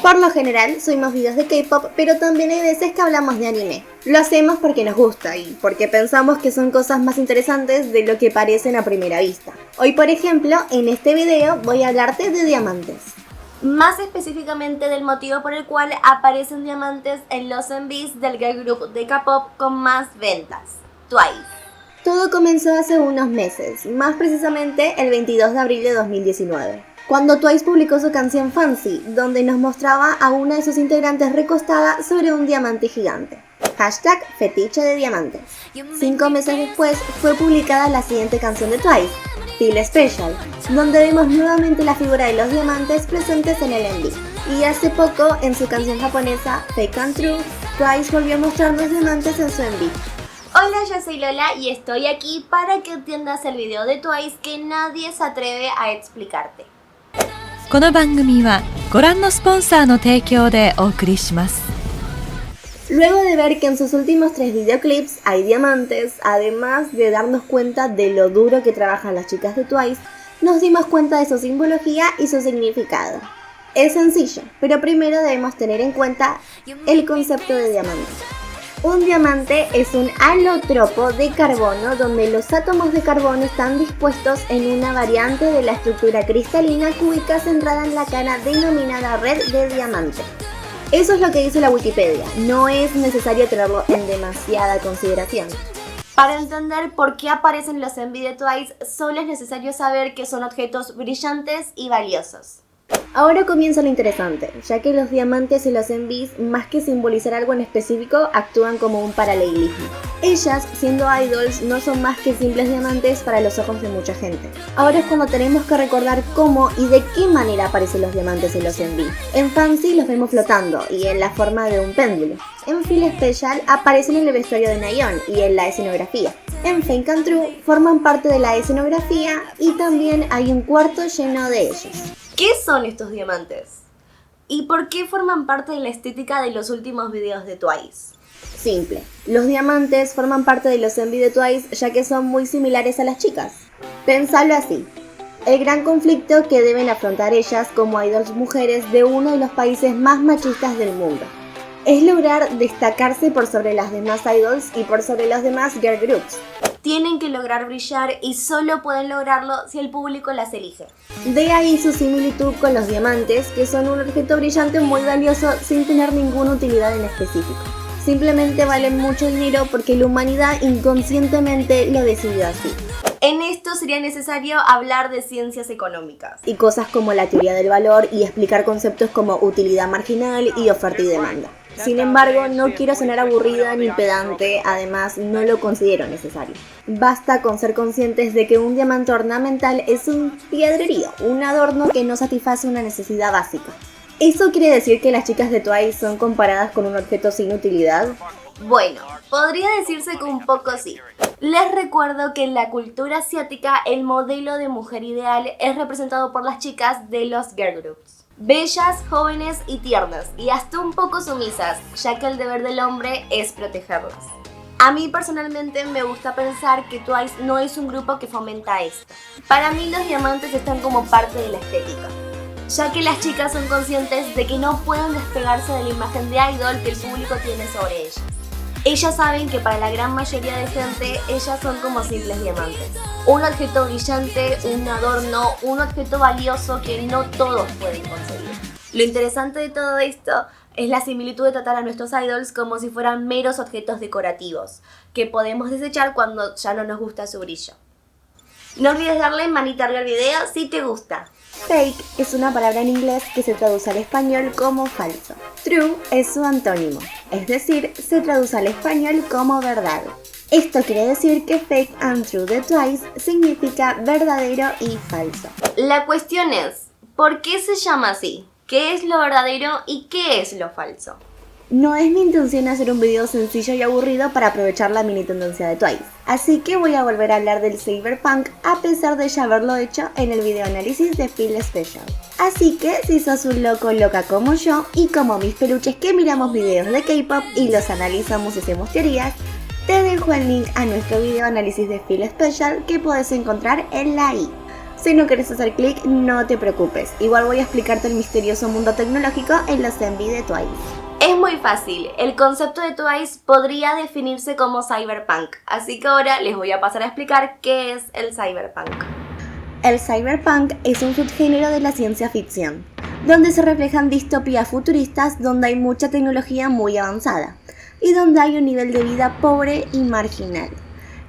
Por lo general subimos videos de K-pop, pero también hay veces que hablamos de anime. Lo hacemos porque nos gusta y porque pensamos que son cosas más interesantes de lo que parecen a primera vista. Hoy, por ejemplo, en este video voy a hablarte de diamantes. Más específicamente del motivo por el cual aparecen diamantes en los MVs del girl group de K-pop con más ventas, Twice. Todo comenzó hace unos meses, más precisamente el 22 de abril de 2019. Cuando Twice publicó su canción Fancy, donde nos mostraba a una de sus integrantes recostada sobre un diamante gigante. Hashtag fetiche de diamantes. 5 meses después fue publicada la siguiente canción de Twice, Feel Special, donde vemos nuevamente la figura de los diamantes presentes en el MV. Y hace poco, en su canción japonesa Fake and True, Twice volvió a mostrar los diamantes en su MV. Hola, yo soy Lola y estoy aquí para que entiendas el video de Twice que nadie se atreve a explicarte. この番組はご覧のスポンサーの提供でお送りします。 Luego de ver que en sus últimos 3 videoclips hay diamantes, además de darnos cuenta de lo duro que trabajan las chicas de Twice, nos dimos cuenta de su simbología y su significado. Es sencillo, pero primero debemos tener en cuenta el concepto de diamante. Un diamante es un alótropo de carbono donde los átomos de carbono están dispuestos en una variante de la estructura cristalina cúbica centrada en la cara denominada red de diamante. Eso es lo que dice la Wikipedia, no es necesario tenerlo en demasiada consideración. Para entender por qué aparecen los MV de Twice, solo es necesario saber que son objetos brillantes y valiosos. Ahora comienza lo interesante, ya que los diamantes en los MVs, más que simbolizar algo en específico, actúan como un paralelismo. Ellas, siendo idols, no son más que simples diamantes para los ojos de mucha gente. Ahora es cuando tenemos que recordar cómo y de qué manera aparecen los diamantes en los MV. En Fancy los vemos flotando y en la forma de un péndulo. En Feel Special aparecen en el vestuario de Nayeon y en la escenografía. En Fake and True forman parte de la escenografía y también hay un cuarto lleno de ellos. ¿Qué son estos diamantes? ¿Y por qué forman parte de la estética de los últimos videos de Twice? Simple. Los diamantes forman parte de los MV de Twice ya que son muy similares a las chicas. Pensalo así. El gran conflicto que deben afrontar ellas como idols mujeres de uno de los países más machistas del mundo es lograr destacarse por sobre las demás idols y por sobre los demás girl groups. Tienen que lograr brillar y solo pueden lograrlo si el público las elige. De ahí su similitud con los diamantes, que son un objeto brillante muy valioso sin tener ninguna utilidad en específico. Simplemente valen mucho dinero porque la humanidad inconscientemente lo decidió así. En esto sería necesario hablar de ciencias económicas. Y cosas como la teoría del valor y explicar conceptos como utilidad marginal y oferta y demanda. Sin embargo, no quiero sonar aburrida ni pedante, además no lo considero necesario. Basta con ser conscientes de que un diamante ornamental es un piedrerío, un adorno que no satisface una necesidad básica. ¿Eso quiere decir que las chicas de Twice son comparadas con un objeto sin utilidad? Bueno, podría decirse que un poco sí. Les recuerdo que en la cultura asiática el modelo de mujer ideal es representado por las chicas de los girl groups. Bellas, jóvenes y tiernas, y hasta un poco sumisas, ya que el deber del hombre es protegerlas. A mí personalmente me gusta pensar que Twice no es un grupo que fomenta esto. Para mí los diamantes están como parte de la estética, ya que las chicas son conscientes de que no pueden despegarse de la imagen de idol que el público tiene sobre ellas. Ellas saben que para la gran mayoría de gente, ellas son como simples diamantes. Un objeto brillante, un adorno, un objeto valioso que no todos pueden conseguir. Lo interesante de todo esto es la similitud de tratar a nuestros idols como si fueran meros objetos decorativos, que podemos desechar cuando ya no nos gusta su brillo. No olvides darle manita arriba al video si te gusta. Fake es una palabra en inglés que se traduce al español como falso. True es su antónimo, es decir, se traduce al español como verdad. Esto quiere decir que Fake and True de Twice significa verdadero y falso. La cuestión es, ¿por qué se llama así? ¿Qué es lo verdadero y qué es lo falso? No es mi intención hacer un video sencillo y aburrido para aprovechar la mini tendencia de Twice, así que voy a volver a hablar del cyberpunk a pesar de ya haberlo hecho en el video análisis de Feel Special. Así que si sos un loco o loca como yo y como mis peluches que miramos videos de K-pop y los analizamos y hacemos teorías, te dejo el link a nuestro video análisis de Feel Special que podés encontrar en la i. Si no quieres hacer clic, no te preocupes. Igual voy a explicarte el misterioso mundo tecnológico en los MV de Twice. Es muy fácil, el concepto de Twice podría definirse como cyberpunk, así que ahora les voy a pasar a explicar qué es el cyberpunk. El cyberpunk es un subgénero de la ciencia ficción, donde se reflejan distopías futuristas donde hay mucha tecnología muy avanzada y donde hay un nivel de vida pobre y marginal.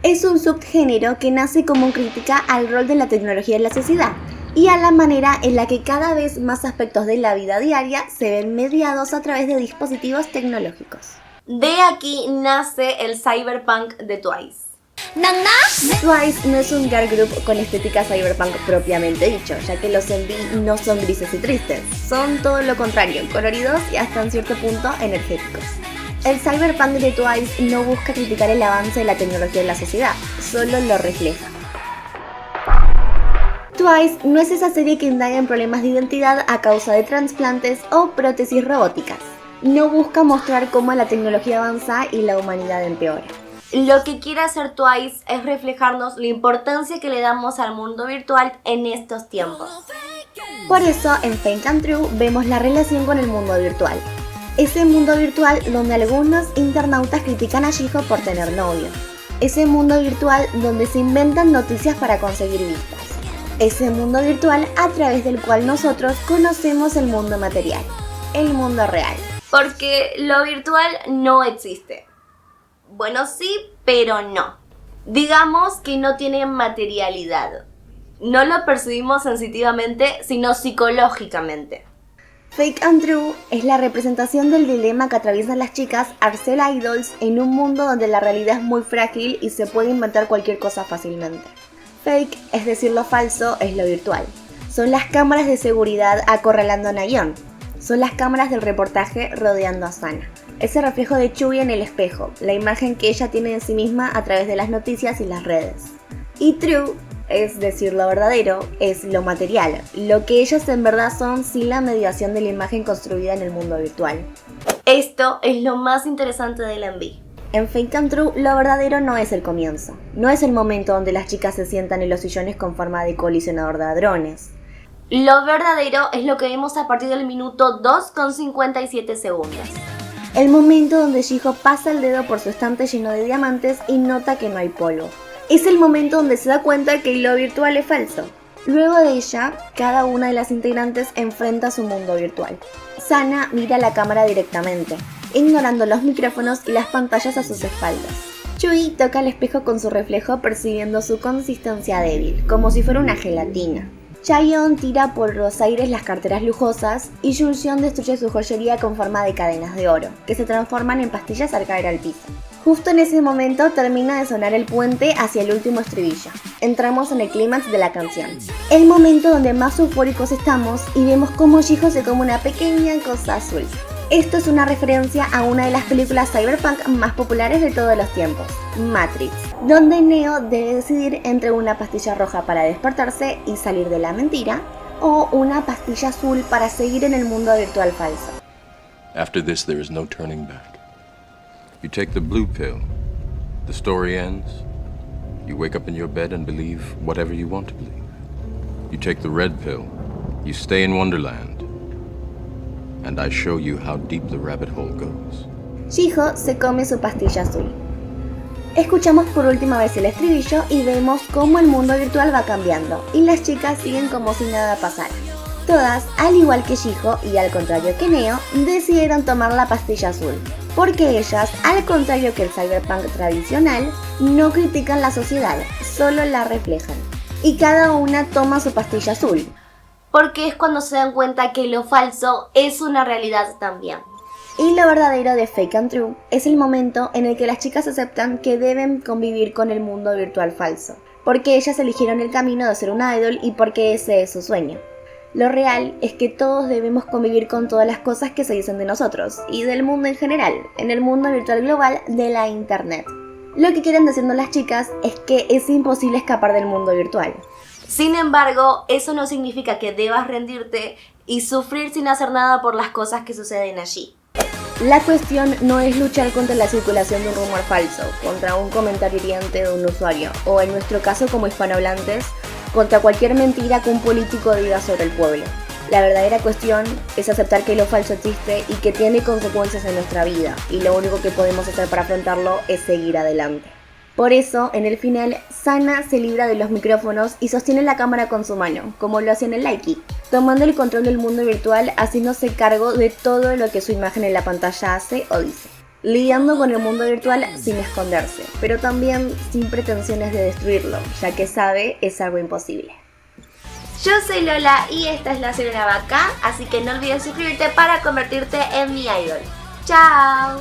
Es un subgénero que nace como crítica al rol de la tecnología en la sociedad y a la manera en la que cada vez más aspectos de la vida diaria se ven mediados a través de dispositivos tecnológicos. De aquí nace el cyberpunk de Twice. Twice no es un girl group con estética cyberpunk propiamente dicho, ya que los MV no son grises y tristes, son todo lo contrario, coloridos y hasta en cierto punto energéticos. El cyberpunk de Twice no busca criticar el avance de la tecnología en la sociedad, solo lo refleja. Twice no es esa serie que indaga en problemas de identidad a causa de trasplantes o prótesis robóticas. No busca mostrar cómo la tecnología avanza y la humanidad empeora. Lo que quiere hacer Twice es reflejarnos la importancia que le damos al mundo virtual en estos tiempos. Por eso, en Fake and True vemos la relación con el mundo virtual. Ese mundo virtual donde algunos internautas critican a Shiho por tener novio. Ese mundo virtual donde se inventan noticias para conseguir vistas. Ese mundo virtual a través del cual nosotros conocemos el mundo material, el mundo real. Porque lo virtual no existe. Bueno, sí, pero no. Digamos que no tiene materialidad. No lo percibimos sensitivamente, sino psicológicamente. Fake and True es la representación del dilema que atraviesan las chicas Arcel Idols en un mundo donde la realidad es muy frágil y se puede inventar cualquier cosa fácilmente. Fake, es decir, lo falso, es lo virtual. Son las cámaras de seguridad acorralando a Nayeon. Son las cámaras del reportaje rodeando a Sana. Ese reflejo de Chuy en el espejo, la imagen que ella tiene de sí misma a través de las noticias y las redes. Y True, es decir, lo verdadero, es lo material, lo que ellas en verdad son sin la mediación de la imagen construida en el mundo virtual. Esto es lo más interesante del MV. En Fake and True, lo verdadero no es el comienzo. No es el momento donde las chicas se sientan en los sillones con forma de colisionador de hadrones. Lo verdadero es lo que vemos a partir del minuto 2:57 segundos. El momento donde Shiho pasa el dedo por su estante lleno de diamantes y nota que no hay polvo. Es el momento donde se da cuenta que lo virtual es falso. Luego de ella, cada una de las integrantes enfrenta su mundo virtual. Sana mira la cámara directamente, ignorando los micrófonos y las pantallas a sus espaldas. Chuy toca el espejo con su reflejo percibiendo su consistencia débil, como si fuera una gelatina. Chaeyeon tira por los aires las carteras lujosas y Junghyun destruye su joyería con forma de cadenas de oro, que se transforman en pastillas al caer al piso. Justo en ese momento termina de sonar el puente hacia el último estribillo. Entramos en el clímax de la canción. El momento donde más eufóricos estamos y vemos cómo Shiho se come una pequeña cosa azul. Esto es una referencia a una de las películas cyberpunk más populares de todos los tiempos, Matrix, donde Neo debe decidir entre una pastilla roja para despertarse y salir de la mentira, o una pastilla azul para seguir en el mundo virtual falso. After this, there is no turning back. You take the blue pill, the story ends. You wake up in your bed and believe whatever you want to believe. You take the red pill, you stay in Wonderland. And I show you how deep the rabbit hole goes. Shiho se come su pastilla azul. Escuchamos por última vez el estribillo y vemos cómo el mundo virtual va cambiando y las chicas siguen como si nada pasara. Todas, al igual que Shiho y al contrario que Neo, decidieron tomar la pastilla azul, porque ellas, al contrario que el cyberpunk tradicional, no critican la sociedad, solo la reflejan. Y cada una toma su pastilla azul. Porque es cuando se dan cuenta que lo falso es una realidad también. Y lo verdadero de Fake and True es el momento en el que las chicas aceptan que deben convivir con el mundo virtual falso, porque ellas eligieron el camino de ser una idol y porque ese es su sueño. Lo real es que todos debemos convivir con todas las cosas que se dicen de nosotros y del mundo en general, en el mundo virtual global de la internet. Lo que quieren decirnos las chicas es que es imposible escapar del mundo virtual. Sin embargo, eso no significa que debas rendirte y sufrir sin hacer nada por las cosas que suceden allí. La cuestión no es luchar contra la circulación de un rumor falso, contra un comentario hiriente de un usuario, o en nuestro caso como hispanohablantes, contra cualquier mentira que un político diga sobre el pueblo. La verdadera cuestión es aceptar que lo falso existe y que tiene consecuencias en nuestra vida, y lo único que podemos hacer para afrontarlo es seguir adelante. Por eso, en el final, Sana se libra de los micrófonos y sostiene la cámara con su mano, como lo hacía en el Likey, tomando el control del mundo virtual, haciéndose cargo de todo lo que su imagen en la pantalla hace o dice, lidiando con el mundo virtual sin esconderse, pero también sin pretensiones de destruirlo, ya que sabe es algo imposible. Yo soy Lola y esta es La Sirena Vaca, así que no olvides suscribirte para convertirte en mi idol. ¡Chao!